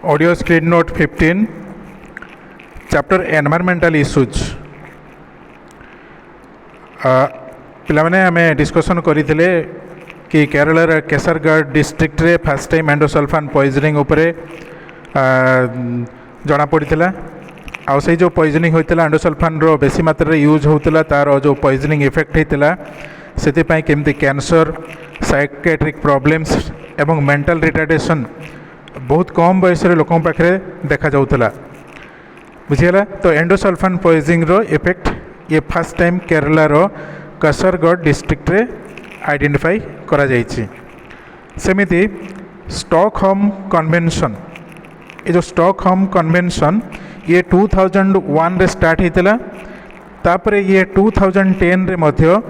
Audio screen note 15, chapter environmental issues. पिलाने आम discussion करते कि केरल केसरगढ़ डिस्ट्रिक्ट रे फर्स्ट टाइम एंडोसल्फान पॉइजनिंग उपरे जना पड़ा आउ से जो पॉइजनिंग होता एंडोसल्फान रो बेसी मात्रा यूज होता तार जो पॉइजनिंग इफेक्ट होता से केमती कैंसर साइकेट्रिक प्रॉब्लम्स एवं मेंटल रिटार्डेशन बहुत कम बयस लोक पाखे देखा जाऊला बुझीगला। तो एंडोसल्फान पॉइजनिंग रो इफेक्ट ये फर्स्ट टाइम केरला रो कसरगढ़ डिस्ट्रिक्ट रे आइडेंटिफाई करा जाइछि। सेमिति स्टॉकहोम कन्वेंशन ये जो स्टॉकहोम कन्वेंशन ये 2001 रे स्टार्ट होता तापरे ये 2010 रे मध्य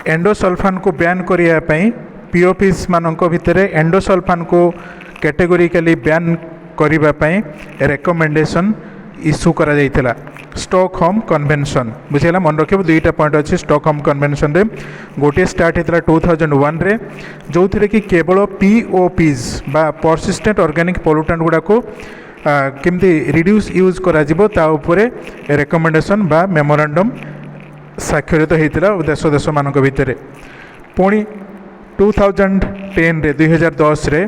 एंडोसल्फान को बैन करिया पई पीओपीस मानक भितर एंडोसल्फान को कैटेगोरिकली बैन करिबा पई रेकमेंडेशन इश्यू करा जाइथिला स्टॉकहोम कन्वेंशन बुझेला। मन रखिबो दुईटा पॉइंट अच्छी स्टॉकहोम कन्वेंशन रे गोटे स्टार्ट होता 2001 रे जो थी कि केवल पीओपीज बा परसिस्टेंट ऑर्गेनिक पोल्यूटेंट गुड़ा को केमती रिड्यूस यूज करा जिवो ता उपरे रेकमेंडेशन बा मेमोरेंडम स्वाक्षरित होता देश देश मानक भितर। पुणी 2010 रे 2010 रे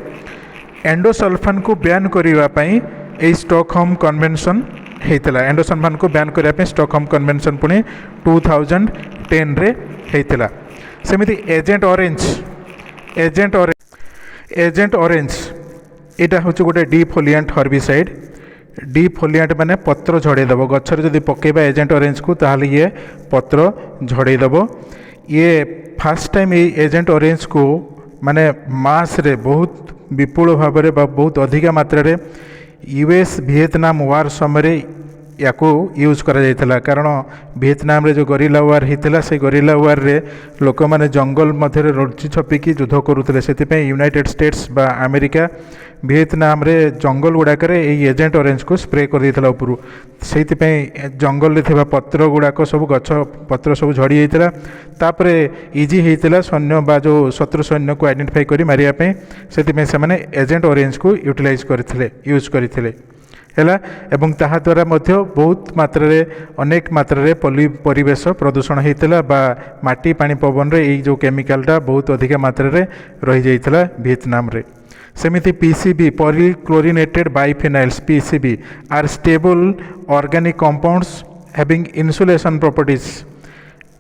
एंडोसल्फान को बैन करने ए स्टॉकहोम कन्वेंशन होता एंडोसल्फान को बैन करने स्टॉकहोम कन्वेंशन पुणी 2010 रे होता। सेमिति एजेंट ऑरेंज यहाँ हूँ गोटे डिफोलिएंट हर्बिसाइड डिफोलिएंट माने पत्र झड़ेदेव गचर जदि पकेबा एजेंट ऑरेंज को ताहले ये पत्र झड़ेदेव। ये फास्ट टाइम ये एजेंट ऑरेंज को माने मास रे बहुत विपुल भाव में बहुत अधिक मात्रा रे यूएस वियतनाम वार समय या यूज करा जायतिला कारण वियतनाम रे जो गरिला वार होता से गरिला वार रे लोक मैंने जंगल मध्य लुचि छपिकी युद्ध करुले से यूनाइटेड स्टेट्स बा अमेरिका वियतनाम रे जंगल गुड़ाक एजेंट ऑरेंज को स्प्रे कर देता उपरू से जंगल में थिबा पत्र गुड़ाक सब गछ पत्र सब झड़ी जाता तापर इजी होता सैन्य बा जो शत्रु सैन्य को आइडेंटिफाई कर मारिया से एजेंट ऑरेंज को यूटिलाइज करथिले यूज करथिले है एवं ताहा द्वारा मध्य बहुत मात्रा रे अनेक मात्रा रे परिवेश प्रदूषण होता बा माटी पानी पवन रे ये जो केमिकलटा बहुत अधिक मात्रा रे रही जाइथिला वियतनाम रे। सेमिति PCB polychlorinated biphenyls PCB are stable organic compounds having insulation properties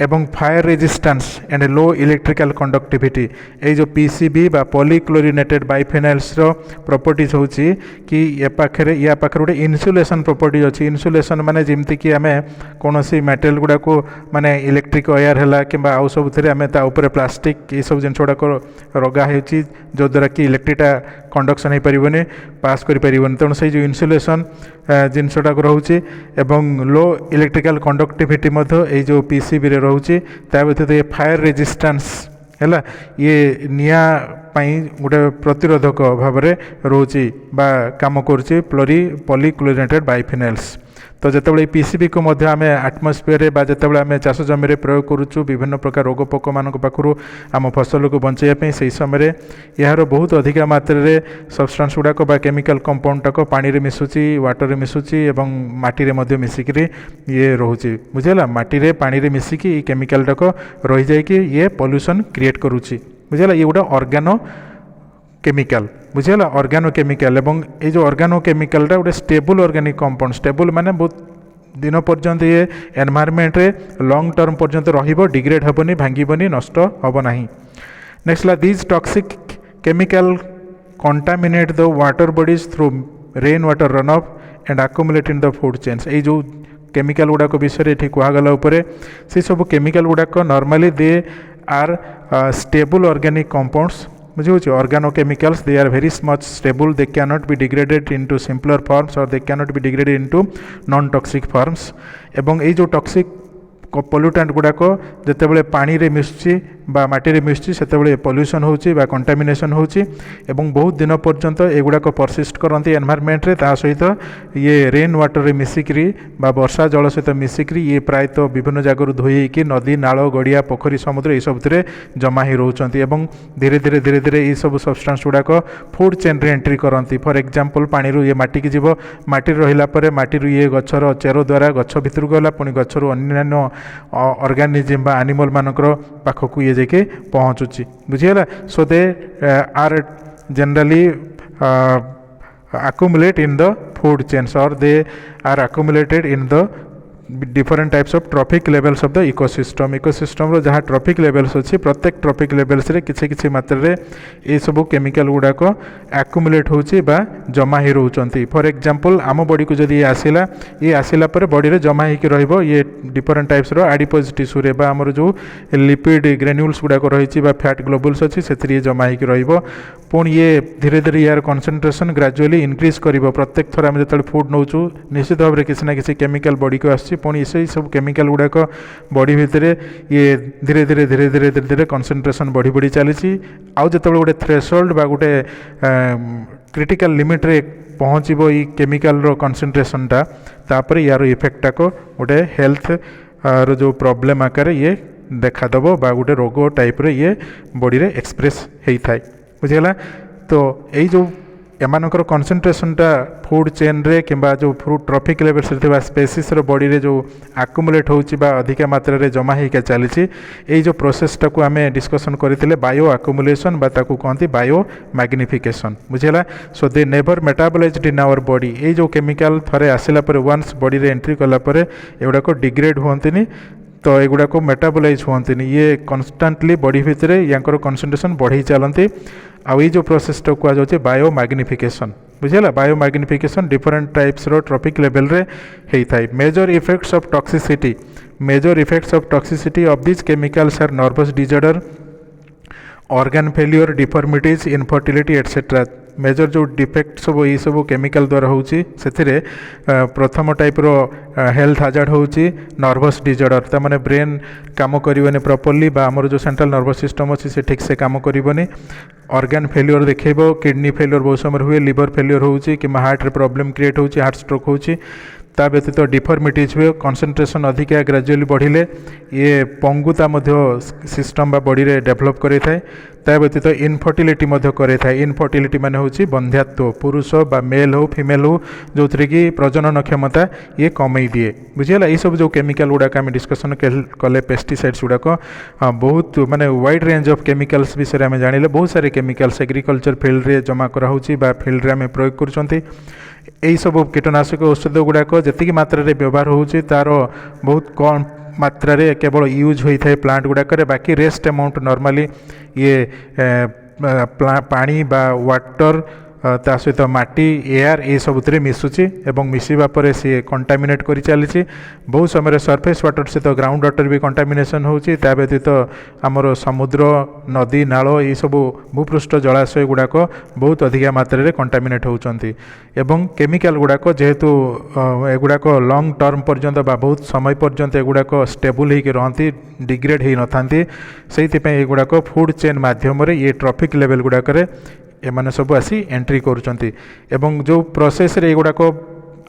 एवं fire resistance and low electrical conductivity ये जो पीसीबी बा पॉलीक्लोरिनेटेड बाइफिनाइल्स रो प्रॉपर्टीज होची कि या पाखरे गोटे इन्सुलेशन प्रॉपर्टीज अच्छी इंसुलेशन माने जेमती कि आमे कोनोसी मेटल गुडा को माने इलेक्ट्रिक वायर हैला किंबा आउ सब थरे आमे ता ऊपर प्लास्टिक ये सब जिनस गुडा को रगा होची जो द्वारा कि इलेक्ट्रिकटा कंडक्शन हो पारिबोनी पास करि पारिबोनी तेणु से जो इन्सुलेशन जिनसटा रोचे एवं लो इलेक्ट्रिकल कंडक्टिविटी मध्य ये जो पीसीबी रे रोचे ता व्यतीत ये फायर रेजिस्टेंस है ये निया गोटे प्रतिरोधक भाव में रोचे बा काम करुचे पॉलीक्लोरिनेटेड बाइफिनाइल्स। तो जितेबाला पीसीबी को मध्य आम आटमोस्फियर बा जितेबाला आम चाष जमी प्रयोग करुचु विभिन्न प्रकार रोग पोक मान पाखु आम फसल को बचाई से समय यार बहुत अधिक मात्रा रे सब्सटेंस गुड़ाक बा केमिकल कंपाउंड टाक पानी रे मिसुची वाटर रे मिसुची एवं माटी रे मध्य मिसिकी ये रोचे बुझेगा माटी रे पानी रे मिसिकी केमिकल टाक रही जाइए ये पॉल्यूशन क्रिएट करुची बुझेगा। ये गोटे ऑर्गेनो केमिकल बुझेगा ऑर्गेनो केमिकल एवं ये जो ऑर्गेनो केमिकलटा गोटे स्टेबल ऑर्गेनिक कंपाउंड स्टेबल माने बहुत दिन पर्यंत ये एनवायरनमेंट रे लॉन्ग टर्म पर्यंत रहिबो डिग्रेड हेबोनी भांगिबोनी नष्ट हेबो नाही। नेक्स्ट ला these toxic chemical contaminate the water bodies through rain water run off and accumulate in the food chains ये जो केमिकल गुड़ाक विषय ये कहगला उपरे से सब केमिकल गुड़ाक normally they are stable organic compounds बुझे organo chemicals they are very much stable they can not be degraded into simpler forms और they can not be degraded into non toxic forms एवं ये जो toxic पल्यूटाट गुड़ाक जितेबाला पानी रे मिशुची बा माटी रे मिशुची सेतेबाला पल्यूशन होची बा कंटामिनेशन होची एवं बहुत दिन पर्यंत एगुड़ाक परसिस्ट करती एनवायरनमेंट रे ता सहित ये रेन वाटर रे मिसिक्री बा वर्षा जल सहित मिसिक्री ये प्रायतः विभिन्न जगह धोई कि नदी नाल गड़िया पोखरी समुद्र ये सब जमा ही रोचंती एवं धीरे धीरे धीरे धीरे ये सब सब्सटेंस गुड़ाक फूड चेन रे एंट्री करती फॉर एग्जांपल पानी रू ये माटी की जीव माटी रहिला परे माटी रू ये गछर चेर द्वारा गछ भितर गला पुणी गछरू अन्य ऑर्गेनिज्म बा एनिमल मानकर पाखक ये जाके पहुँचुची बुझीगला so they are generally accumulate in the food chains or they are accumulated in the different types of trophic levels of the ecosystem रो जहाँ ट्रॉफिक लेवल्स अच्छी प्रत्येक ट्रॉफिक लेवल्स रे किसी मात्रा रे ये सब केमिकल गुड़ाक एक्युमुलेट होची बा जमा ही रोचंती फॉर एग्जांपल आम बॉडी को जदी ये आसिला पर बॉडी रे जमा ही रहिबो ये डिफरेंट टाइप्स रो एडिपोज टिश्यू रे बा हमर जो लिपिड ग्रेन्यूल्स गुड़ाक रही बा फैट ग्लोबुल्स अच्छी से जमा ही रहिबो पुणी ये धीरे धीरे यार कंसंट्रेशन ग्रेजुअली इंक्रीज करिबो प्रत्येक थर आम जो फूड नौचु निश्चित भाव में किसी ना किसी केमिकल बॉडी को आसी पुणी से सब केमिकल गुड़ाक बॉडी भितर ये धीरे धीरे धीरे धीरे धीरे धीरे कंसंट्रेशन बढ़ी बढ़ी चली आउ जो गोटे थ्रेशोल्ड बा गोटे क्रिटिकल लिमिट रे पहुँचो ये केमिकल रो कंसंट्रेशनटा तापर यार इफेक्टा को गोटे हेल्थ रो जो प्रॉब्लम आकार ये देखादेव बा गोटे रोग टाइप रे ये बॉडी रे एक्सप्रेस होता है बुझीगला तो यही जो एमानकर कंसंट्रेशनटा फूड चेन रे किंबा जो फूड ट्रॉफिक लेवल्स रे स्पेसीस रो बॉडी रे जो एक्युमुलेट होची बा अधिक मात्रा रे जमा होकर चली यही जो प्रोसेसटा को आम डिस्कसन करते बायो एक्युमुलेशन बा ताकू कहती बायो मैग्निफिकेशन बुझीगला so they never metabolized in our body ये जो केमिकल थरे आसिला पर वन्स बॉडी रे एंट्री कला पर एगुड़ाक डिग्रेड हुअंतिनी तो एगुड़ाक मेटाबोलाइज हुअंतिनी ये कन्स्टांटली बॉडी भितर यांकर कंसंट्रेशन बढ़ी चलती आउ ये जो प्रोसेसटा कहुचे बायो मैग्निफिकेशन बुझीगला बायो मैग्निफिकेशन डिफरेंट टाइप्स रो ट्रॉफिक लेवल रे होता है major effects of toxicity of this chemicals are nervous disorder organ failure deformities infertility etcetera major जो डिफेक्ट सब ये सब केमिकल द्वारा होची से प्रथम टाइप रो हेल्थ हाजार्ड होची नर्वस डिजॉर्डर ता माने ब्रेन काम करिवने प्रॉपर्ली बा हमर जो सेंट्रल नर्वस सिस्टम अच्छी से ठीक से काम करिवने ऑर्गन फेल्योर देखैबो किडनी फेल्योर बहुत समय हुए लिवर फेल्योर होची कि हार्ट रे प्रॉब्लम क्रिएट होची हार्ट स्ट्रोक होची ता व्यतीत डिफॉर्मिटीज हुए कंसंट्रेशन अधिका ग्रेजुअली बढ़िले ये पंगुता सिस्टम बा बॉडी रे डेवलप करे थाए ता व्यतीत इनफर्टिलिटी करे थाए इनफर्टिलिटी माने होची बंध्यात्व पुरुष बा मेल हो फीमेल हो जो कि प्रजनन क्षमता ये कमई दिए बुझीगला ये सब जो केमिकल गुड़ाक आम डिस्कसन कले पेस्टिसाइड्स गुड़ाक बहुत माने वाइड रेंज ऑफ केमिकल्स विषय में जानिले बहुत सारे केमिकल्स एग्रीकल्चर फील्ड रे जमा करा होची बा फील्ड रे आम प्रयोग करुछंती यही सब कीटनाशक औषध गुड़ाक जी मात्रा रे व्यवहार होची तार बहुत कम मात्रा रे केवल यूज होता है प्लांट गुड़ाक बाकी रेस्ट अमाउंट नॉर्मली ये पानी बा वाटर ता सहित माटी एयर ये सबुत मिसुची एवं मिसवा पर सी कंटामिनेट कर चली बहुत समय सरफेस वाटर सहित ग्राउंड वाटर भी कंटामिनेशन होची ता व्यतीत आमर समुद्र नदी नाल ये सब भूपृष्ठ जलाशय गुड़ाक बहुत अधिक मात्रा रे कंटामिनेट होचंती एवं केमिकल गुड़ाक जेहेतु एगुड़ाक लॉन्ग टर्म पर्यंत बा बहुत समय पर्यंत एगुड़ाक स्टेबल होकर रहती डिग्रेड हो न थांती से एगुड़ाक फूड चेन माध्यम ये ट्रॉफिक लेवल गुड़ाक एमाने सब आसी एंट्री करुचंती एवं जो प्रोसेस रे एगुड़ाक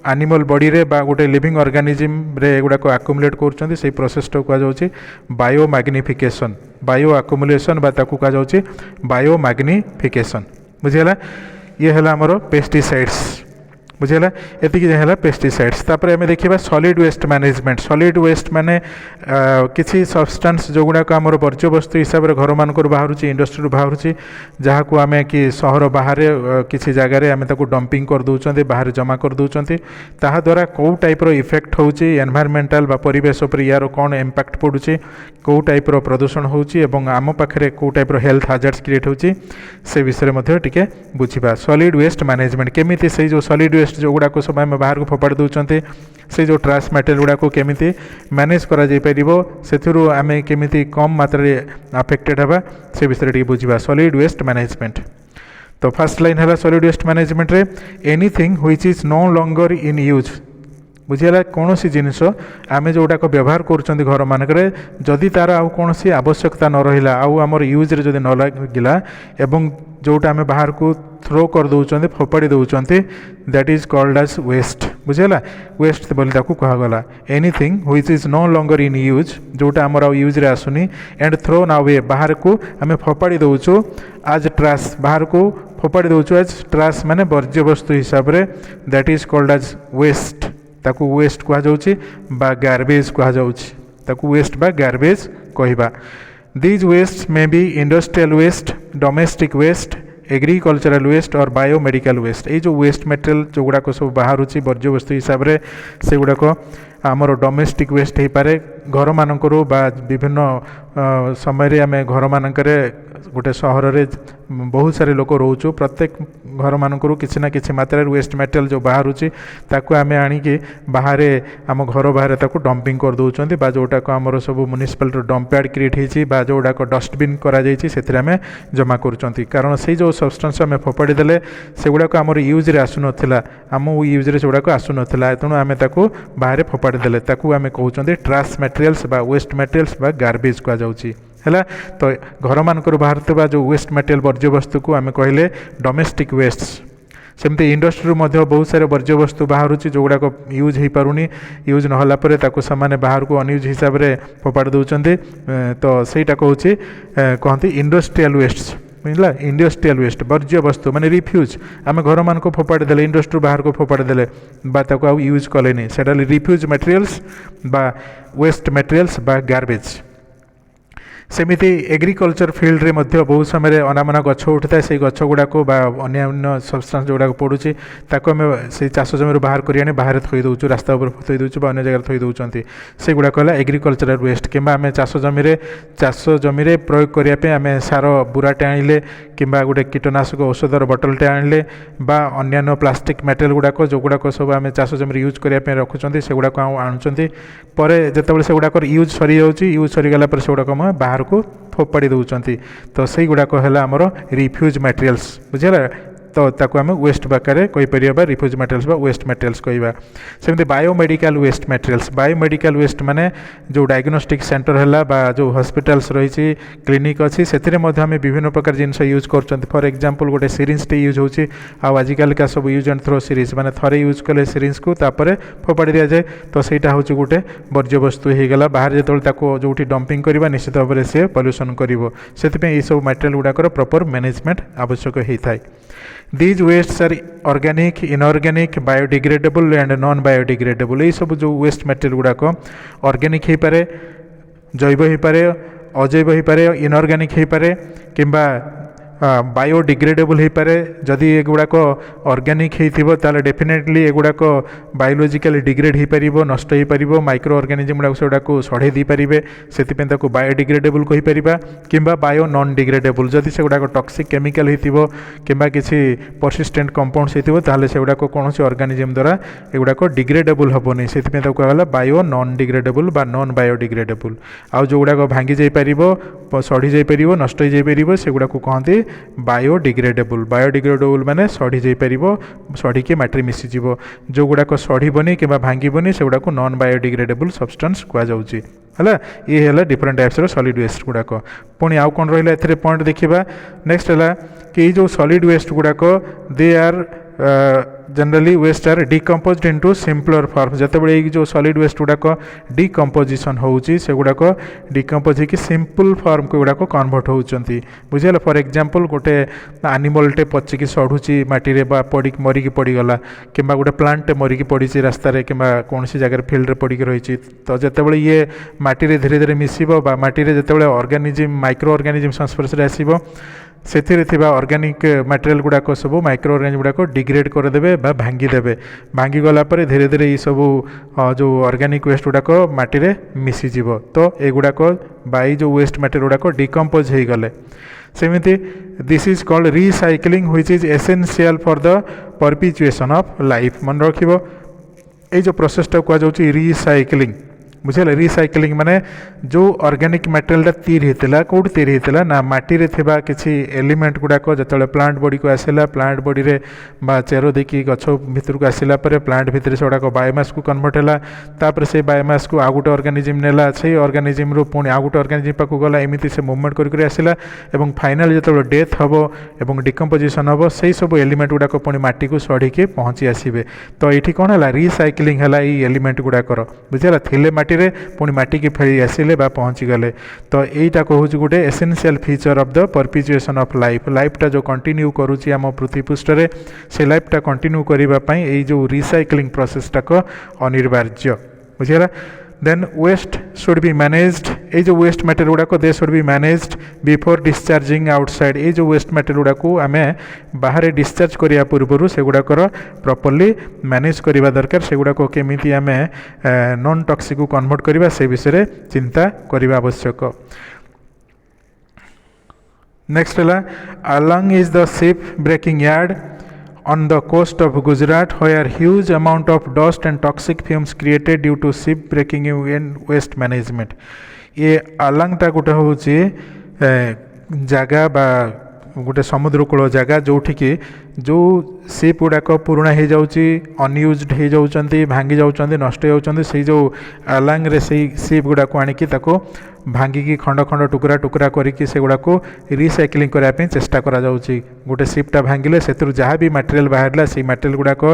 एनिमल बॉडी रे बा गोटे लिविंग ऑर्गेनिज्म रे एगुड़ाक एक्युमुलेट करुचंती से प्रोसेस टा कहा जाउची बायो मैग्निफिकेशन बायो एक्युमुलेशन बा ताकू कहा जाउची बायो मैग्निफिकेशन बुझिगला ये हला हमर पेस्टिसाइड्स बुझेगा एति है पेस्टिसाइड्स तापर आम देखा solid waste management solid waste माने किसी सब्सटेंस जो गुड़ाक आम वर्ज्य वस्तु हिसाब से घर मानक बाहर इंडस्ट्री बाहर जहाँ को आम कि सहर बाहर किसी जगार आम डंपिंग कर दौरान बाहर जमा कर दौरान ता द्वारा कौ टाइप इफेक्ट होची एनवायरमेंटल बा परिवेश उपर यार कौन इम्पैक्ट पड़ुची कौ टाइप प्रदूषण होची एवं आम पाखे कौ टाइप हेल्थ हाजार्ड्स क्रिएट होची से विषय में टिके बुझा सॉलिड वेस्ट मैनेजमेंट केमिति से जो सॉलिड वेस्ट जो गुड़ाक सब आम बाहर को फोपाड़ी दौरान से जो ट्राश मटेरियल गुड़ाक केमिति मैनेज करा जाई परिबो सेथिरु आमे केमिति कम मात्रा रे अफेक्टेड हबा से विषय टिके बुझा सॉलिड वेस्ट मैनेजमेंट। तो फर्स्ट लाइन है सॉलिड वेस्ट मैनेजमेंट रे anything which is no longer in use बुझीगला कौन सी जिनिस आम जोटाक व्यवहार कर घर मानक जदि तार आउ कौन सी आवश्यकता न रहा आउ आमर यूज्रे जदि न लगिला एवं जोटा आम बाहर को थ्रो कर दौरान फोपाड़ी दौरान that is called as waste बुझीगला वेस्ट बोली कहगला anything which is no longer in use जोटा आमर आउ यूज्रे आसुनी एंड थ्रो ना वे बाहर को आम फोपाड़ी दौचु आज ट्राश बाहर को फोपाड़ी दौचु एज ट्राश माने वर्ज्य वस्तु हिसाब से that is called as waste ताकू वेस्ट कह बा गार्बेज कह वेस्ट बा गार्बेज कहवा these waste may be industrial waste domestic waste agricultural waste और बायोमेडिकल वेस्ट ये जो वेस्ट मटेरियल जो गुड़ाक सब बाहर वर्ज्य वस्तु हिसाब से गुड़ाक आमर डोमेस्टिक वेस्ट हो पारे घर मानक विभिन्न समय आम घर मानक गोटे सहर में बहुत सारे लोक रोचु प्रत्येक घर मानक किसी ना किसी मात्रा वेस्ट मटेरियल जो बाहर आम आणिकी बाहर आम घर बाहर डंपिंग कर दौरान बा जोटाक आमर सब म्युनिसिपालिटी डंप यार्ड क्रिएट होती जोटाक डस्टबिन कर जमा कर कारण से जो सब्सटेंस आम फोपाड़ी देले से गुड़ाक आमर यूज्रे आसुनला आम यूज्रे से गुड़ाक आसुनला तेणु आम बाहर फोपाड़ी देले आम कहते ट्राश मटेरियल्स बा वेस्ट मटेरियल्स बा गार्बेज कहुच्छी है तो घर मानक बाहर जो वेस्ट मटेरियल वर्ज्य वस्तु को आम कहले डोमेस्टिक वेस्ट सेमती इंडस्ट्री बहुत सारे वर्ज्य वस्तु बाहर जो गुड़ाक यूज हो पारुनी यूज नाला से बाहर को अनयूज हिसाब से फोपाड़ी दौरान तो सहीटा कहूँ कहती इंडस्ट्रियल वेस्ट बुझला इंडस्ट्रियल वेस्ट वर्ज्य वस्तु माने रिफ्यूज आम घर मान को फोपाड़ी देले इंडस्ट्री बाहर को फोपाड़ी देले बा ताको आउ यूज कलेनी सेटा रिफ्यूज मटेरियल्स बा वेस्ट मटेरियल्स बा गार्बेज सेमिति एग्रीकल्चर फील्ड रे मध्य बहुत समय अनामना गछ उठता है से गछ गुड़ाक अन्य सब्सटेंस जोड़ा पड़ुची आम से चाष जमी बाहर कर बाहर थई दौचु रास्ता उपर थई दौचु अन्य जगह थई दौरान से गुड़ाक है एग्रीकल्चरल वेस्ट कि आम चाष जमी प्रयोग करने आम सार बुराटे आनिले कि गोटे कीटनाशक औषधर बोतलटे आनिले बा अन्य प्लास्टिक मटेरियल गुड़ाक जो गुड़ाक सब आम चाष जमी यूज करने रखुच्च से गुड़ाक आणुच्च जिते से गुड़ाक यूज सरी जाऊँगी यूज सरीगला से गुड़ाक बाहर को फोपाड़ी दौरान तो सही गुड़ाक है आमर रिफ्यूज मटेरियल्स बुझेगा तो ताको आम वेस्ट बाकार कहीपर रिफ्यूज मटेरियल्स बा वेस्ट मटेरियल्स कहवा सेमती biomedical waste materials biomedical waste माने जो डायग्नोस्टिक सेंटर है बा जो हॉस्पिटल्स रही क्लिनिक अच्छी से आम विभिन्न प्रकार जिन यूज कर फॉर एग्जांपल गोटे सिरिंजटे यूज होची आजिकल का सब यूज एंड थ्रो सिरीज माने थरे यूज कले सिरिंज को तापर फोपाड़ी दि जाए तो सहीटा हूँ गोटे वर्ज्य वस्तु होगला बाहर जो जो डंपिंग करवा निश्चित भाव में सी पल्यूशन कर सब मटेरियल गुड़ाकर प्रॉपर मैनेजमेंट आवश्यक होता है These wastes are organic, inorganic, biodegradable and non-biodegradable. ये सब जो वेस्ट मटेरियल गुड़ाक ऑर्गेनिक हो पारे जैव हो पारे अजैव हो पारे इनऑर्गेनिक हो पारे किंबा बायोडिग्रेडेबल हो पारे जदि एगुड़ाक ऑर्गेनिक होता डेफिनेटली एगुड़ाक बायोलॉजिकली डिग्रेड हो पार नष्ट हो पार माइक्रो ऑर्गेनिजम गुड़ाक से सड़े दी पारे से बायोडिग्रेडेबल कहीपर कि बायो नॉन डिग्रेडेबल जदि से गुड़ाक टॉक्सिक केमिकल हो कि किसी परसिस्टेंट कंपाउंड्स होता से गुड़ाक कौन ऑर्गेनिजम द्वारा एगुड़ाक डिग्रेडेबल हेनी से कहला बायो नॉन डिग्रेडेबल बा नॉन बायोडिग्रेडेबल आउ जो गुड़ाक भांगी जापर सड़ी जापर नष्ट हो जापर से गुड़ाक कहते बायोडिग्रेडेबल माने सड़ी जापर सड़ीकी माटी मिसीज जो गुड़ाक सड़बनी कि भांगबनी से गुड़ाक नॉन बायोडिग्रेडेबल सब्सटेंस कहुच्छी है ये है डिफरेंट टाइप्स सॉलिड वेस्ट गुड़ाक पुणी आउ कौन रहा ए पॉइंट देखा नेक्स्ट है कि जो सॉलिड वेस्ट गुड़ाक they are generally waste are decomposed into simpler form जिते बड़े जो सॉलिड वेस्ट गुड़ाक डिकम्पोजिशन होउची से गुड़ाक डिकम्पोज होकर सिंपल फॉर्म को गुड़ाक कन्वर्ट होउचंती बुझेला फॉर एग्जांपल गोटे एनिमलटे पचिकी सड़ुची माटी पड़ी मरिकी पड़गला कि गोटे प्लांटे मरिकी पड़ी रास्तार कि कौन जगह फिल्ड में पड़ी रही तो जितेबाला ये माटी धीरे धीरे मिसिबो बा माटी जितेबाला ऑर्गेनिजम माइक्रो ऑर्गेनिजम संस्पर्श आसिबो से ऑर्गेनिक मटेरियल गुड़ाक सब माइक्रो ऑर्गेनिजम गुड़ाक डिग्रेड करदे भांगीदे भांगी गलापर धीरे धीरे ये सब जो ऑर्गेनिक वेस्ट गुड़ाक माटी मिसीज तो युड़ाक बाई जो वेस्ट मटेरियल गुड़ाक डिकम्पोज हो गले सेमिति this is called recycling which is essential for the perpetuation of life मन रखिबो ए जो प्रोसेसटा कहुच्छी रिसाइक्लिंग बुझे रिसाइक्लिंग माने जो ऑर्गेनिक मटेरियल तैयारी होता कौट तैयारी होता ना माटी रे थिबा किछि एलिमेंट गुड़ाक जो प्लांट बॉडी को आसला प्लांट बॉडी रे बा चेर देखिए गछ भितर को आसला प्लांट भितर से गुड़ाक बायोमास को कन्वर्ट है तापर से बायोमास को आ गोटे ऑर्गेनिज्म नेला से ऑर्गेनिज्म रो पुणी आ गोटे ऑर्गेनिज्म पाखु गला एमिति से मूवमेंट कर आसला एवं फाइनल जो डेथ हम एवं डिकम्पोजिशन हम से सब एलिमेंट गुड़ाक पुणी माटी को सढ़ी पहुँची आसबे तो ये कौन है रिसाइक्लिंग है एलिमेंट गुड़ाकर बुझेगा थिले माटी रे पुणी माटी की फेरी आसिले बा पहुँची गले तो यहीटा कहूँ गोटे essential feature of the perpetuation of life लाइफटा जो कंटिन्यू करुच्ची आम पृथ्वी पृष्ठ रे से लाइफटा कंटिन्यू करने ये जो रिसाइक्लिंग प्रोसेसटा को अनिवार्य बुझेगा then waste should be managed ये जो वेस्ट मटेरियल गुड़ाक they should be managed before discharging outside ये जो वेस्ट मटेरियल गुड़ाक आम बाहर डिस्चार्ज करने पूर्व से गुड़ाकर प्रॉपर्ली मैनेज करवा दरकार से गुड़ाक केमिति आम नॉन टॉक्सिक को कन्वर्ट करवा से विषय चिंता करवा आवश्यक नेक्स्ट है along is the ship breaking yard on the coast of Gujarat where huge amount of dust and toxic fumes created due to ship breaking and waste management ये आलांगटा गोटे हूँ जगह बा गोटे समुद्र कूल जगह जोठिकी जो शिप गुड़ाक पुराणा हो जाऊँगी अनयूज्ड हो जाऊँगी भांगी जाऊँगी नष्ट हो जाऊँगी से जो आलांग रे से शिप गुड़ाक आणिकी भांगिकी खंड खंड टुकरा टुकरा करके से गुड़ाक रिसाइक्लिंग करने चेष्टा करा जाउची गोटे शिपटा भांगिले से जहाँ भी मटेरियल बाहर से मटेरियल गुड़ाक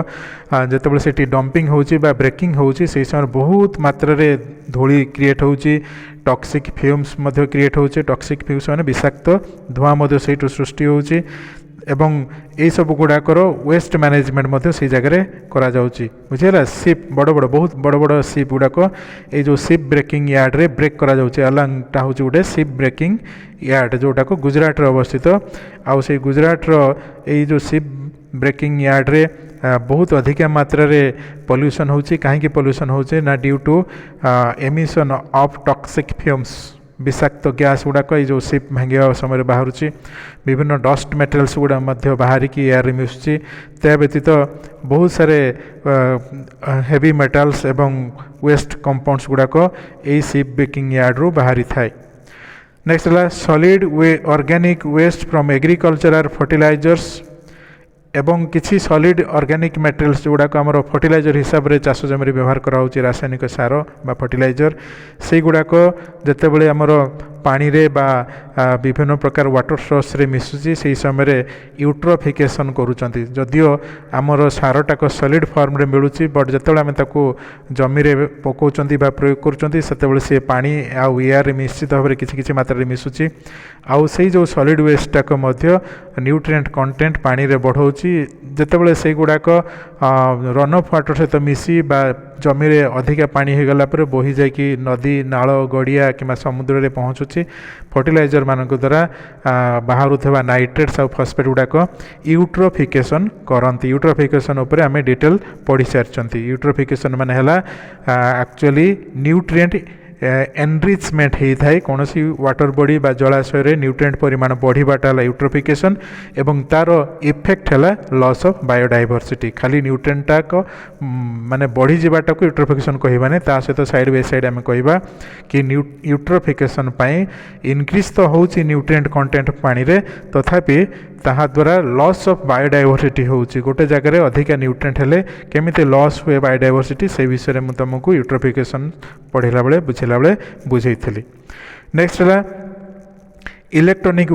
जिते से डंपिंग होची बा ब्रेकिंग होची से समय बहुत मात्रा रे धूली क्रिएट होची टॉक्सिक फ्यूम्स मध्य क्रिएट होची टॉक्सिक फ्यूम्स माने विषाक्त धुआं मध्य सेठु सृष्टि होची एवं ये सब गुड़ाकर वेस्ट मैनेजमेंट मध्य से जगह करा जाउची बुझेला शिप बड़ बड़ बहुत बड़ बड़ शिप गुड़ाक ये जो शिप ब्रेकिंग यार्ड रे ब्रेक करा जाउची अलांगटा हूँ गोटे शिप ब्रेकिंग यार्ड जोटा को गुजरात रे अवस्थित आउ से गुजरात रो ये जो शिप ब्रेकिंग यार्ड रे बहुत अधिक मात्रा रे पॉल्यूशन होची कहीं पॉल्यूशन होचे ना due to emission of toxic fumes विषाक्त गैस गुड़ाक जो शिप भांगा समय बाहर विभिन्न डस्ट मटेरियल्स गुड़ा बाहर की एयर मिसुची त्या व्यतीत बहुत सारे हेवी मेटल्स एवं वेस्ट कंपाउंड्स गुड़ाक यही शिप ब्रेकिंग यार्ड रू बाहरी थाए नेक्स्ट है सॉलिड वे organic waste from agriculture fertilisers एवं किसी सॉलिड ऑर्गेनिक मटेरियल्स गुड़ाक आमर फर्टिलाइजर हिसाब से चाष जमी व्यवहार कराऊँच रासायनिक सार बा फर्टिलाइजर से गुड़ाक जितेबाला आमर पानी रे बा विभिन्न प्रकार वाटर सोर्स रे मिसुची से समय यूट्रोफिकेशन करुँच जदियो आमर सारटाक सॉलिड फॉर्म रे मिलूची बट जिते आम जमी रे पकाउछंती बा प्रयोग करुँच से पानी आउ एयर निश्चित भाव में किसी मात्रा मिसुची आउ से जो सॉलिड वेस्टटाक न्यूट्रिएंट कंटेंट पानी रे बढ़ाऊँ जितेबाला से गुड़ाक रन ऑफ वाटर सहित मिसी बा जमी रे अधिका पानी हो गला पर बोही जाकि नदी नाल गड़िया कि समुद्र रे पहुँचुची फर्टिलाइजर मान द्वारा बाहर थोड़ा नाइट्रेट्स और फॉस्फेट गुड़ाक यूट्रोफिकेशन करती यूट्रोफिकेशन उपर आम डिटेल पढ़ी सारी यूट्रोफिकेशन माने हला एक्चुअली न्यूट्रिएंट एनरिचमेंट होता है कौन सी वाटर बॉडी बा जलाशय रे न्यूट्रिएंट परिमाण बढ़ाटा है यूट्रोफिकेशन एवं तार इफेक्ट है लॉस ऑफ बायोडाइवर्सिटी खाली न्यूट्रिएंटा को माने बढ़ी जाटा को यूट्रोफिकेशन कहबाने ता सहित साइड बाय साइड आम कहबा कि यूट्रोफिकेशन पाई इनक्रीज तो होची न्यूट्रिएंट कंटेंट पानी रे तथापि ताहा द्वारा लॉस ऑफ बायोडाइवर्सिटी होची गोटे जगह अधिका न्यूट्रिएंट हेले केमिति लॉस हुए बायोडाइवर्सिटी से विषय में तुमको यूट्रोफिकेशन पढ़ला बेले बुझेला बेले बुझेइथिली नेक्स्ट है इलेक्ट्रॉनिक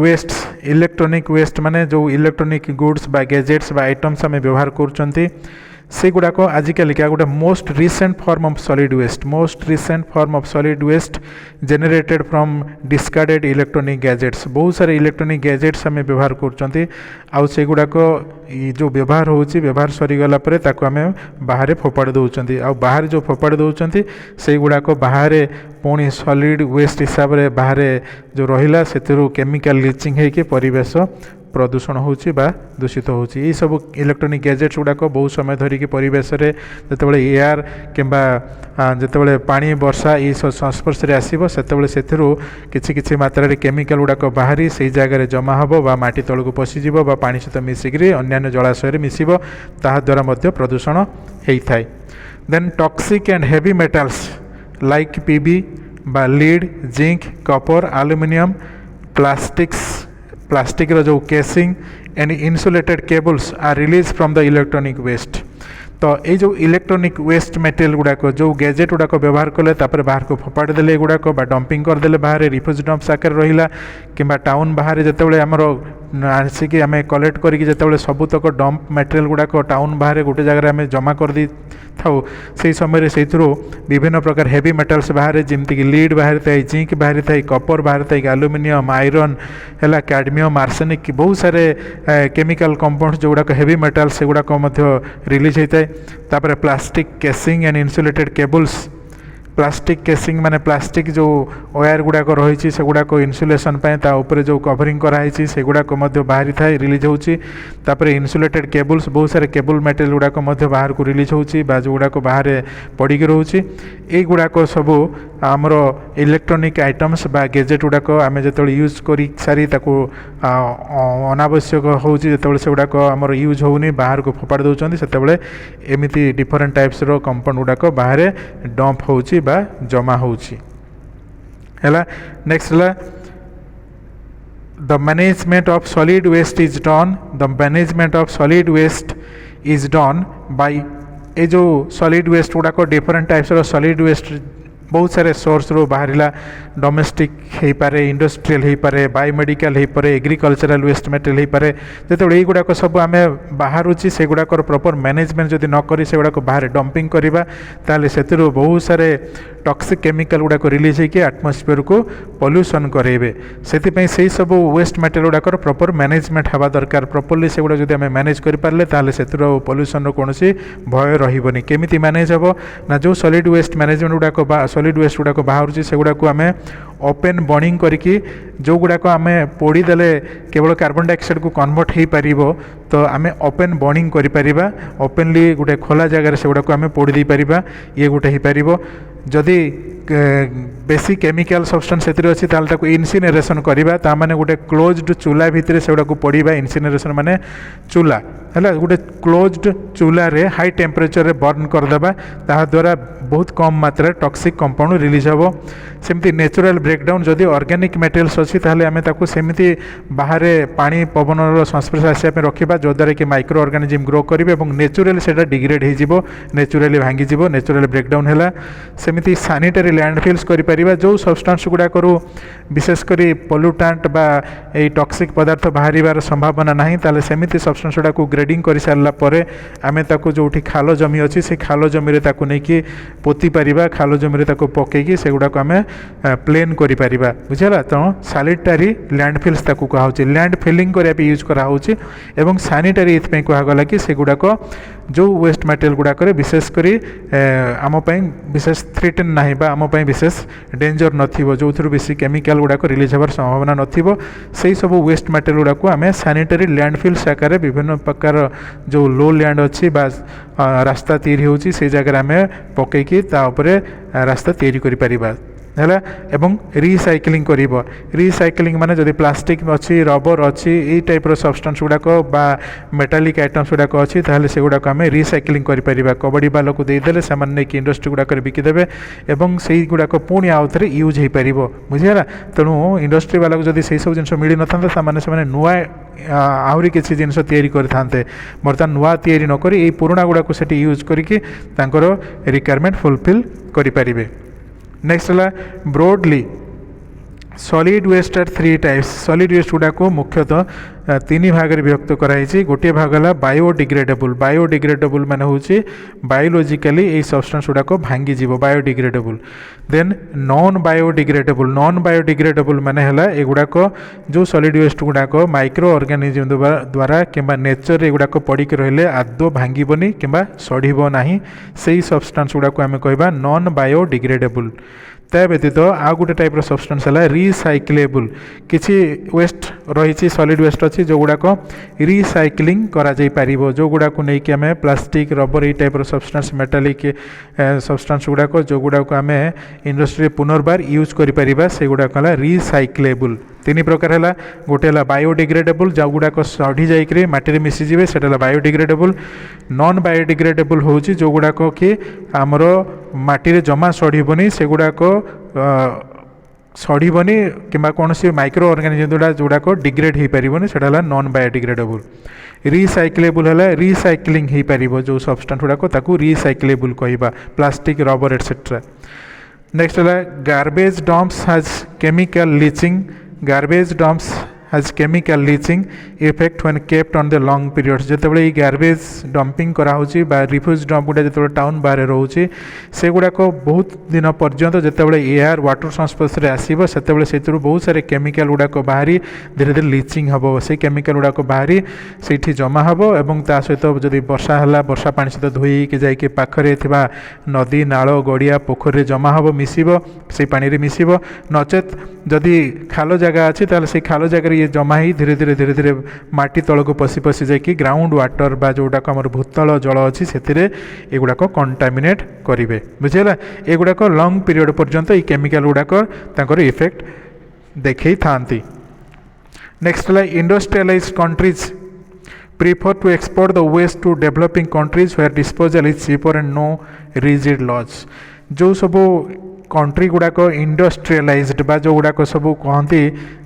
वेस्ट माने जो इलेक्ट्रॉनिक गुड्स बा गैजेट्स बा आइटम्स आम व्यवहार करुँच से गुड़ाक आजिकल क्या गोटे most recent form of solid waste generated from discarded electronic gadgets बहुत सारे इलेक्ट्रॉनिक गैजेट्स आम व्यवहार करुँच आउ से गुड़ाक जो व्यवहार होची व्यवहार सरीगला आम बाहर फोपाड़ी दौरान आ बाहर जो फोपाड़ी दौरान से गुड़ाक बाहर पुणी सॉलिड वेस्ट हिसाब से बाहर जो रहा से केमिकल लीचिंग होकर परिवेश प्रदूषण होची बा दूषित होची ये सब इलेक्ट्रॉनिक गैजेट्स गुड़ाक बहुत समय धरिकी परिवेश रे जितेबाला एयर किंबा जितेबाला पानी वर्षा ये सब संस्पर्श रे आसीबो सेतेबाला सेथिरु किछि मात्रा रे केमिकल गुड़ाक बाहरी से जगह रे जमा हबो बा माटी तळकु पसिजिबो बा पानी सहित मिसिकरी अन्य जलाशय रे मिसिबो ताहा द्वारा मध्य प्रदूषण हेई थाए then toxic and heavy metals like PB बा lead zinc copper aluminium plastic रो जो casing and insulated cables are release from the electronic waste. तो ये जो इलेक्ट्रॉनिक वेस्ट मटेरियल गुड़ाक जो गैजेट गुड़ाक व्यवहार कले बाहर को फोपाड़ी देले गुड़ाक डंपिंग करदे बाहर रिफ्यूज डंप्स आकार रहा कि टाउन बाहर जिते आमर आसिक आम कलेक्ट करके जिते सबुतक डंप मटेरियल गुड़ाक टाउन बाहर गोटे जगह आम जमा कर दी थाउ से समय से विभिन्न प्रकार हेवी मेटल्स बाहर जमीक लीड बाहर थाए जिंक बाहर थाए कपर बाहर थाए आलुमिनियम आयरन है कैडमियम आर्सेनिक बहुत सारे केमिकल कंपाउंड्स जो गुड़ाक हेवी मेटल्स से गुड़ाक रिलीज होता है। तापर plastic casing and insulated cables plastic casing माने प्लास्टिक जो वायर गुड़ाक रही से गुड़ाक इन्सुलेसन ऊपर जो कवरिंग कराई से गुड़ाक बाहरी थाए रिलीज होची। तापर इन्सुलेटेड केबल्स बहुत सारे केबल मटेरियल गुड़ाक बाहर को रिलीज होची बा जो गुड़ाक बाहर पड़ी रोचे ये गुड़ाक सब आमर इलेक्ट्रॉनिक आइटम्स बा गैजेट गुड़ाक आम जो यूज कर सारी अनावश्यक होची से गुड़ाक आमर यूज होनी बाहर को फोपाड़ी दौरान से एमती डिफरेंट टाइप्स रो कंपाउंड गुड़ाक बाहर डंप होची बा जमा होची हैला। नेक्स्ट है the management of solid waste is done the management of solid waste is done by ए जो सॉलिड वेस्ट गुड़ाक डिफरेंट टाइप्स रो सॉलिड वेस्ट बहुत सारे सोर्स रो बाहरिला डोमेस्टिक हो पारे इंडस्ट्रियल हो पारे बायोमेडिकल हो पारे एग्रीकल्चरल वेस्ट मटेरियल हो पारे जो युवाक सब आम बाहर से गुड़ाकर प्रॉपर मैनेजमेंट जदि न करी से गुड़ाक बाहर डंपिंग करवा ताले से बहुत सारे टॉक्सिक केमिकल गुड़ाक रिलीज होकर एटमॉस्फेयर को पॉल्यूशन करेबे से सब वेस्ट मटेरियल गुड़ाकर प्रॉपर मैनेजमेंट हवा दरकार प्रॉपर्ली से गुड़ा जब आम मैनेज करें ताले से पॉल्यूशन कौन भय रही केमी मैनेज हम ना जो सॉलिड वेस्ट मैनेजमेंट गुड़ाक सॉलिड वेस्ट गुड़ाक बाहर से गुड़ाक आम ओपन बर्निंग करके जो गुड़ाक आम पोड़ीदेले केवल कार्बन डाइऑक्साइड को कन्वर्ट हो पार तो आम ओपन बर्निंग करा ओपनली गोटे खोला जगार से गुड़ाक आम पोड़ी दे पार ये गोटे हो पार जदि बेसी केमिकल सब्सटेंस से अच्छी ताकि इनसिनरेशन करवा ताने गोटे क्लोज्ड चूल्हा भितर से गुड़ाक पड़ा इनसिनरेशन माने चूल्हा है गोटे क्लोज्ड चूल्हा रे हाई टेम्परेचर बर्न करदेबा द्वारा बहुत कम मात्रा टॉक्सिक कंपाउंड रिलीज हम सेमती नेचुरल ब्रेकडाउन जदि ऑर्गेनिक मटेरियल्स अच्छी ताहले आमे ताकू सेमती बाहर पानी पवन संस्पर्श आसा रखा जद्वारा कि माइक्रो ऑर्गेनिज्म ग्रो करेंगे और नेचुरली से डिग्रेड हो नेचुरली भांगी नेचुरल ब्रेकडाउन है सेमती सैनिटरी लैंडफिल्स करिपरिबा जो सब्सटेंस गुड़ाक विशेषकर पोल्यूटांट बा ए टॉक्सिक पदार्थ बाहर संभावना नहीं ताले सेमती सब्सटेंस गुड़ाक ग्रेडिंग कर सारा पर आमे ताकू जो खाल जमी अच्छी से खाल जमी ताकू नहीं पोती पारिबा खाल जमी ताकू पकईकी से गुड़ाक आम प्लेन करिपरिबा बुझला। तेणु सैनिटरी लैंडफिल्स ताकू कहुचे लैंड फिलिंग करने यूज कराऊँच एवं सैनिटरी ये कहगला कि से गुड़ाक जो वेस्ट मटेरियल गुड़ाक विशेषकर आम विशेष थ्रेटन ना आम विशेष डेंजर नथिबो जो बेसी केमिकल गुड़ाक रिलीज होवार संभावना नथिबो से सब वेस्ट मटेरियल गुड़ाक आम सैनिटरी लैंडफिल्स आकार विभिन्न प्रकार जो लो लैंड अच्छी बा रास्ता तैयारी होची से जगह आम पकईकी रास्ता तैयारी करि परिबा है एवं रिसाइक्लिंग करिबो रिसाइक्लिंग माने जदि प्लास्टिक अच्छी रबर अच्छी ये टाइप सब्सटेंस गुड़ाक बा मेटालिक आइटम्स गुड़ाक अच्छी ताहले से गुड़ाक आम रिसाइक्लिंग करिपरिबा कबड्डी बाल को देदेले से नहीं इंडस्ट्री गुड़ाक बिकिदेवे एवं से गुड़ाक पुणी आउ थे यूज हो पार बुझीगला। तेणु इंडस्ट्री वाला को जब से सब जिन मिल ना से नुआ आहरी किसी जिनस तैयारी करते बर्तमान नुआ तैयारी नक पुराणा गुड़ाक से यूज करके रिक्वायरमेंट फुलफिल करें। नेक्स्ट है broadly solid waste are 3 types solid waste गुड़ाक मुख्यतः 3 भाग में विभक्त कराई गोटे भाग है बायोडिग्रेडेबल माने होची बायोलॉजिकली ये सब्सटेंस गुड़ाक भांगी जीव बायोडिग्रेडेबल देन नॉन बायोडिग्रेडेबल माने है एगुड़ाक जो सॉलिड वेस्ट गुड़ाक माइक्रो ऑर्गेनिज्म द्वारा किंबा नेचर एगुड़ाक पड़ी रहिले आदौ भांगीबनी किंबा सड़ीब नहीं से सब्सटेंस गुड़ाक आम कहबा नॉन बायोडिग्रेडेबल। ता व्यतीत आ गोटे टाइप सब्सटेंस है रिसाइक्लेबल किसी वेस्ट रही सॉलिड वेस्ट अच्छी जो गुड़ाक रिसाइक्लिंग करा जाई पारिबो जो गुड़ाक नहीं कि आम प्लास्टिक रबर ये टाइप सब्सटेंस मेटालिक सब्सटेंस गुड़ाक जो गुड़ाक आम इंडस्ट्री पुनर्बार यूज करिपरिबा से गुड़ाक है रिसाइक्लेबल तीन प्रकार है गोटे है बायोडिग्रेडेबल जो गुड़ाक सढ़ी जाकि माटी मिसीजे से बायोडिग्रेडेबल नॉन बायोडिग्रेडेबल हूँ जो गुड़ाक कि आमर माटी जमा सड़बनी से गुड़ाक सड़बनी कि कौन सी माइक्रो ऑर्गेनिजम जोड़ाक डिग्रेड हो पारन से नॉन बायोडिग्रेडेबल रिसाइक्लेबल है रिसाइक्लिंग हो पार जो सब्सटेंस गुड़ाक रिसाइक्लेबल कहवा प्लास्टिक रबर एटसेट्रा नेक्स्ट है garbage dumps has chemical leaching garbage dumps has chemical leaching effect when kept on the long periods जितेबाला ये गार्बेज डंपिंग कराऊँच रिफ्यूज डंप गुड़ा जो टाउन बाहर रोचे से गुड़ाक बहुत दिन पर्यंत जितेबाला एयर वाटर संस्पर्श में आसो से बहुत सारे केमिकल गुड़ाक बाहरी धीरे धीरे लीचिंग हम से केमिकल गुड़ाक बाहरी से जमा हम और ता सहित जब वर्षा है वर्षा पानी सहित धोईकी जाकि पाखरे थिबा नदी नाल गड़िया पोखरी जमा हम मिसिब से पानी मिसिब नचेत जदि खाल जगह अच्छी ताल से खाल जगह ये जमा ही धीरे धीरे माटी तलक पशि पशि जाकि ग्राउंड वाटर बा जोटाक आम भूतल जल अच्छी से एगुड़ाक कंटामिनेट करेंगे बुझेगा एगुड़ाक लंग पीरियड पर्यंत ये केमिकल गुड़ाक तांकर इफेक्ट देखई थांती नेक्स्ट है industrialised countries prefer to export the waste to developing countries where disposal is cheaper and no rigid laws जो सब कंट्री गुड़ाक इंडस्ट्रियलाइज्ड बा जो गुड़ाक सब कहती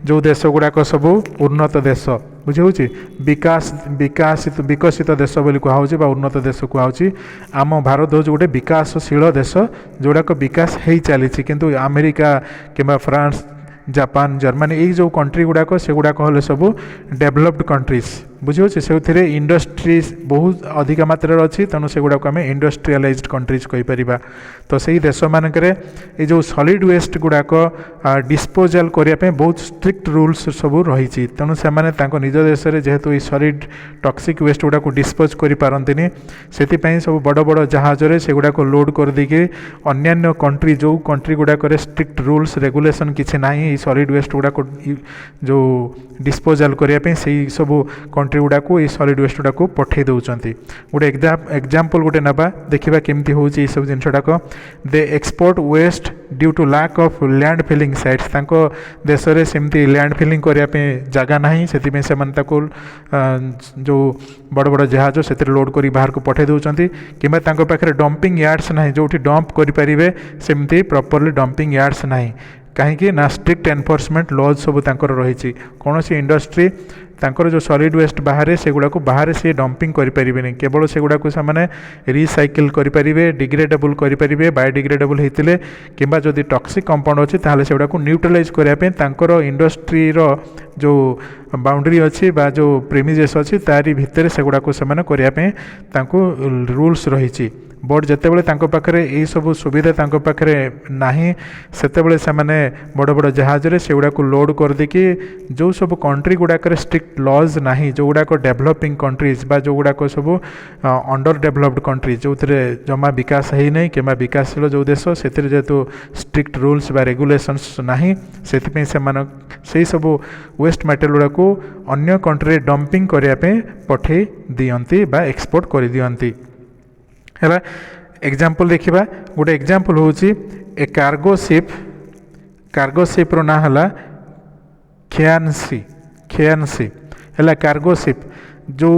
जो देश गुड़ाक सब उन्नत देश बुझे विकास विकासित विकसित देश बोली कहुचे उन्नत देश कहुचे आम भारत हूँ गोटे विकासशील देश जोड़ाक विकास हो चली किंतु अमेरिका कि फ्रांस जापान जर्मनी यही जो कंट्री गुड़ाक से गुड़ाक हेल्ले सब डेभलप्ड कंट्रीज बुझे से इंडस्ट्रीज बहुत अधिक मात्रा अच्छी तेणु से गुड़ाक आम इंडस्ट्रियलाइज्ड कंट्रीज कहीपर तो सही देश मानक जो सॉलिड वेस्ट गुड़ाक डिस्पोजाल करने बहुत स्ट्रिक्ट रूल्स सब रही तेणु से निज देश में जेहेतु ये सॉलिड टॉक्सिक वेस्ट गुड़ाक डिस्पोज करें से सब बड़ बड़ जहाज से गुड़ाक लोड कर देके अन्य कंट्री जो कंट्री गुड़ाक स्ट्रिक्ट रूल्स रेगुलेशन किसी ना सॉलिड वेस्ट गुड़ाक जो डिस्पोजाल करने से सब कंट्री गुड़ाक ये सॉलिड वेस्ट गुड़ाक पठे दौरान गोटे एग्जांपल गोटे नवा देखा केमती हो सब जिनसटाक they export waste due to lack of land filling sites तांको देश में सेमती लैंड फिलिंग करने जगह ना से जो बड़ बड़ जहाज से लोड कर बाहर को पठे दौरान कि पाखे डंपिंग यार्ड्स ना जो डंप करेंगे सेमती प्रॉपर्ली डंपिंग यार्ड्स ना कहीं ना स्ट्रिक्ट एनफोर्समेंट लॉज सब रही कौन सी इंडस्ट्री तांकर जो सॉलिड वेस्ट बाहर से गुड़ाक बाहर से डंपिंग करें केवल से गुड़ाक से रिसाइकिल करेंगे डिग्रेडेबल करेंगे बायोडिग्रेडेबल होते कि जदि टॉक्सिक कंपाउंड अच्छी ताहले से गुड़ाक न्यूट्रलाइज करने इंडस्ट्री जो बाउंड्री अच्छी बा जो प्रेमिजेस अच्छी तारी भितर से गुड़ाक से करने रूल्स रही बट जितेबाला पाखे यही सब सुविधा पाखे ना से बड़ बड़ जहाज से गुड़ाक लोड कर देकी जो सब कंट्री गुड़ाक स्ट्रिक्ट लॉज ना जो गुड़ाक डेभलपिंग कंट्रीज बा जो गुड़ाक सब अंडर डेभलप्ड कंट्रीज जो जमा विकास है नहीं कि विकासशील जो देश से जेहेतु स्ट्रिक्ट रूल्स बा रेगुलेशंस ना से सब वेस्ट मटेरियल गुड़ाक अन्य कंट्री डंपिंग करने पठे दियंती बा एक्सपोर्ट कर दियंती है एग्जांपल देखिबा गोटे एग्जांपल होची ए कार्गो शिप रो ना हला खेयानसी है कार्गो शिप जो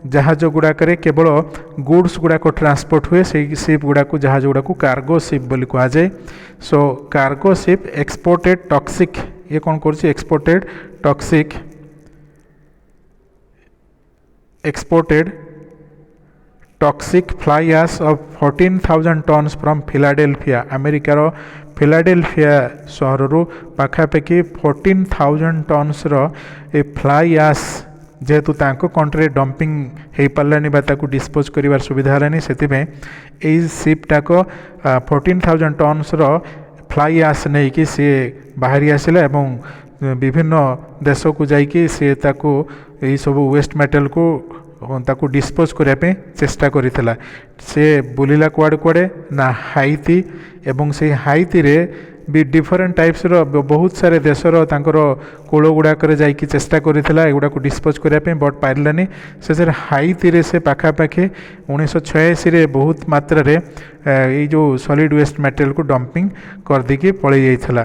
जहाज गुड़ाक केवल गुड्स गुड़ाक ट्रांसपोर्ट हुए से शिप गुड़ाक जहाज गुड़ाक कार्गो शिप बोली कहा जाए so cargo ship exported toxic ये कौन कर exported toxic exported toxic fly ash of 14,000 tons from Philadelphia अमेरिकार फिलाडेल्फिया सहर रू पाखापाखि 14,000 टन्स रे फ्लाई एश जेहेतु तांको कंट्री डंपिंग हो पारानी डिस्पोज कर सुविधा है से शिपटाक 14,000 टन्स फ्लाई एश नहीं कि सी बाहरी आसला एवं विभिन्न देश को जाकि सी यही सब वेस्ट मटेरियल को डिस्पोज करने चेष्टा करितला से बुलिला कुआड़े कुआड़े ना हाइती एवं से हाइती रे भी डिफरेंट टाइप्स रो बहुत सारे देशर तांकर कूल गुड़ाक जाकि चेष्टा करितला एगुड़ा को डिस्पोज करने बट पारानी से हाइती रे से पाखापाखि 1986 रे बहुत मात्रा रे ये जो सॉलिड वेस्ट मटेरियल को डंपिंग कर देकी पलि जाइथला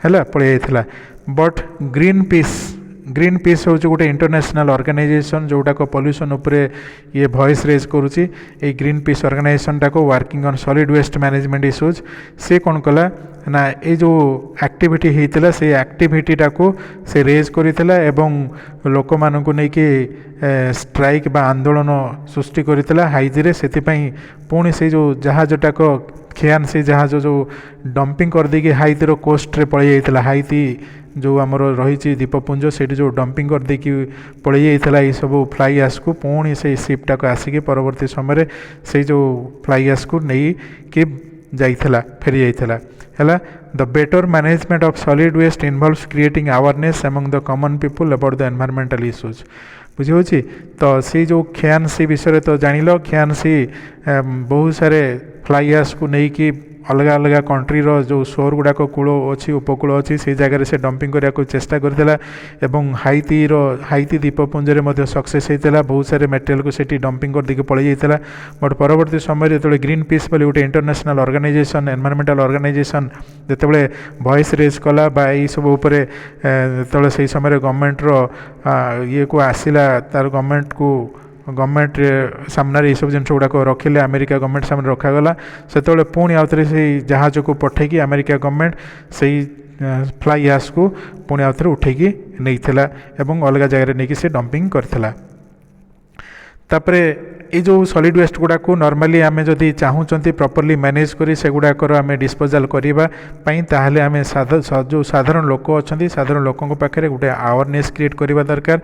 है पलि जाइथिला बट ग्रीन पीस हूँ गोटे इंटरनेशनल ऑर्गेनाइजेशन जोटाक पॉल्यूशन उपरे ये वॉइस रेज करुच्ची ये ग्रीन पीस ऑर्गेनाइजेशन टाको working on solid waste management issues से कौन कला ना ये जो एक्टिविटी होता से एक्टिविटी टाको से रेज करथिला एवं लोक मानू नहीं स्ट्राइक बा आंदोलन सृष्टि करथिला हाइती रे सेतिपई पुणी से जो जहाजटाक खियान से जहाज जो डंपिंग कर देकी हाइती रो कोस्ट रे पड़े जाइथिला हाइती जो आमर रही द्वीपपुंज से जो डंपिंग कर देकी पड़े जाइथिला ये सब फ्लाई एश को पुणी से शिपटा को आसिक परवर्ती समय से जो फ्लाई एश को नहीं कि जाइथिला फेरी जाइथिला है the better management of solid waste involves creating awareness among the common people about the environmental issues बुझे तो सी जो खियान सी विषय तो जानिल खियान सी बहुत सारे फ्लाई एश को नहीं अलग अलग कंट्री रो जो सोर गुड़ाक कूल अच्छी उपकूल अच्छी से जगह से डंपिंग करने को चेष्टा करथिला एवं हाइती द्वीपपुंजरे मध्य सक्सेस होता बहुत सारे मटेरियल को सेठी डंपिंग कर देके पड़े जाइथिला बट परवर्ती समय जो ग्रीन पीस बोली गोटे इंटरनेशनल ऑर्गेनाइजेशन एनवायरमेंटल ऑर्गेनाइजेशन जितेबाला वॉइस रेज कला यही सब उपरे जो से समय गवर्नमेंट रो ये को आसिला तार गवर्नमेंट सामने ये सब जिन गुड़ाक रखिले अमेरिका गवर्नमेंट सामने रखागला से पुणी आउ थे से जहाज को पठेकी अमेरिका गवर्नमेंट से फ्लाई एश को पुणी आउ थे उठेकी नहीं थिला एवं अलग जगह नहीं से डंपिंग करथिला तापरे ये जो सॉलिड वेस्ट गुड़ाक नॉर्मली आम जदि चाहूँगी प्रॉपर्ली मैनेज करी से गुड़ाकर आम डिस्पोजाल करने ताहले आम जो साधारण लोक अच्छा साधारण लोकों पाखे गोटे अवेयरनेस क्रिएट करने दरकार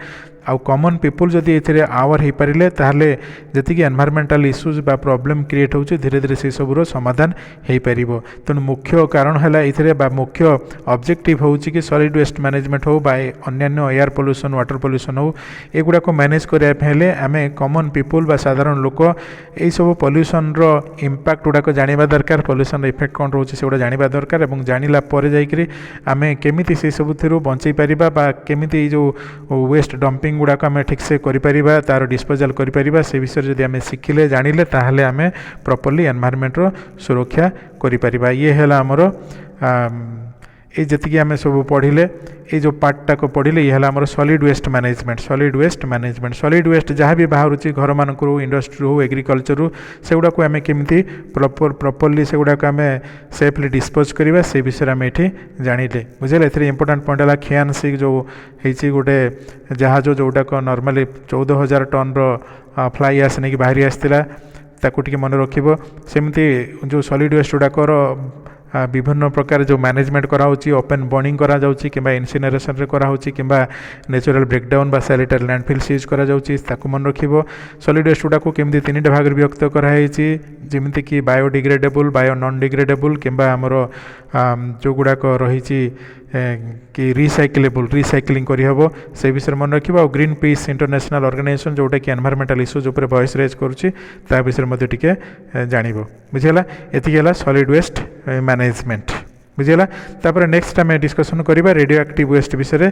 आउ कॉमन पीपुल जदि ये आवर हो पारे ताहले जी एनवायरमेंटल इश्यूज बा प्रॉब्लम क्रिएट होची धीरे धीरे से सबूर समाधान हो पार तेणु मुख्य कारण है ये मुख्य ऑब्जेक्टिव हूँ कि सॉलिड वेस्ट मैनेजमेंट हो बा अन्य एयर पोल्यूशन वाटर पोल्यूशन हो एगुड़ा को मैनेज करने आम कॉमन पीपुल बा साधारण लोक यही सब पोल्यूशन रो इम्पैक्ट गुड़ाक जाना दरकार पोल्यूशन इफेक्ट कौन रोचे से जाना दरकार और जानिला पर जाकि आम केमी से सब बंचई पार केमी जो वेस्ट डंपिंग गुड़ाक आम ठीक से करिपरिबा तार डिस्पोजाल करिपरिबा से विषय जदि आम शिखिले जानिले ताहले आम प्रॉपर्ली एनवायरमेंट रो सुरक्षा करिपरिबा ये है आमर ये जी आम सब पढ़ले ये जो पार्टा को पढ़ले ये है solid waste management solid waste जहाँ भी बाहर घर मानक इंडस्ट्री हो एग्रीकल्चर से गुड़ा को आम केमी प्रॉपर्ली से गुड़ा आम सेफली डिस्पोज करवा से विषय आम ये जानिले बुझे ए इंपोर्टाट पॉइंट है खियान सी जो होती गोटे जहाज जोटाक नॉर्मली 14,000 टन फ्लाई एश नहीं बाहरी आसाला ताकू टिके मन रखिबो सेमती जो सॉलिड वेस्ट गुड़ाकर विभिन्न प्रकार जो मैनेजमेंट कराऊँगी ओपन बर्निंग करा जाउची किंबा इनसिनरेशन रे करा होची किंबा नेचुरल ब्रेकडाउन बा सैलिटरी लैंडफिल सीज करा जाउची ताकू मन रखिबो सॉलिड वेस्ट गुड़ा को केमती 3टा भाग रे विभक्त कराई जेमती कि बायोडिग्रेडेबल बायो नॉन डिग्रेडेबल किंबा हमर जो गुड़ाक रही कि रिसाइक्लिंग करहब से विषय मन रखा ग्रीन पीस इंटरनेशनल ऑर्गेनाइजेशन जोटा कि एनवायरमेंटल इश्यूज उपर वॉइस रेज करुच्ची ता विषय मध्य टिके जानिबो बुझिगला एतिक हला सॉलिड वेस्ट मैनेजमेंट बुझिगला तापर नेक्स्ट आम डिस्कसन करिबा रेडियो एक्टिव वेस्ट विषय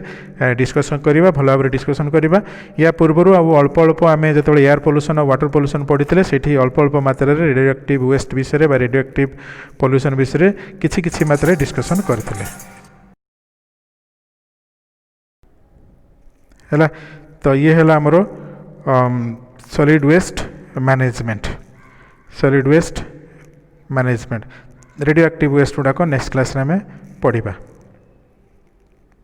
डिस्कसन करिबा भल भाव डिस्कसन करिबा या पूर्व अल्प अल्प आम जो एयर पोल्यूशन और वाटर पोल्यूशन पढ़ी से अल्प अल्प मात्रा रेडियो एक्टिव वेस्ट विषय रेडियो एक्टिव पोल्यूशन विषय किछि मात्रा डिस्कसन करथिले है तो ये है आमर solid waste management radioactive waste गुड़ाक नेक्स्ट क्लास में आम पढ़ा।